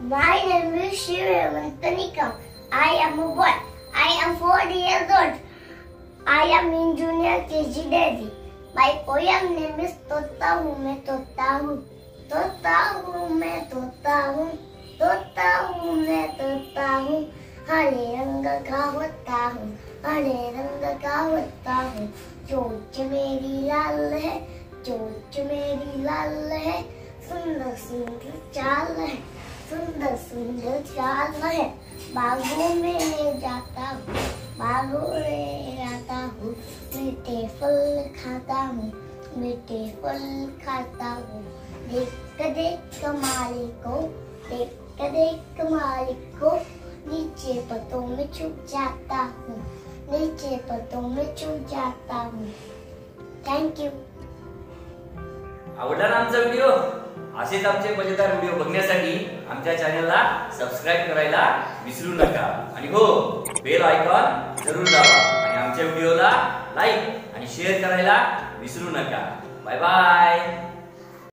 My name is Shivantanikam. I am a boy. I am 4 years old. I am in junior KG Delhi. My poem name is तोता हूँ मैं तोता हूँ, तोता हूँ मैं तोता हूँ, तोता हूँ मैं तोता हूँ, हरे रंग का होता हूँ, हरे रंग का होता हूँ, चोंच मेरी लाल है, चोंच मेरी लाल है, सुंदर सुंदर चाल है, सुंदर सुंदर चाल है, बागों में जाता हूँ, बागों में जाता हूँ, मीठे फल खाता हूँ, मीठे फल खाता हूँ, देख देख मालिक को, देख देख मालिक को, नीचे पत्तों में छुप जाता हूँ, नीचे पत्तों में छुप जाता हूँ. Thank you. आवडला ना आमचा व्हिडिओ? असेच आमचे मजेदार व्हिडिओ बघण्यासाठी आमच्या चॅनलला सबस्क्राइब करायला विसरू नका आणि हो, बेल आयकॉन जरूर दाबा आणि आमच्या व्हिडिओला लाईक आणि शेअर करायला विसरू नका. Bye bye.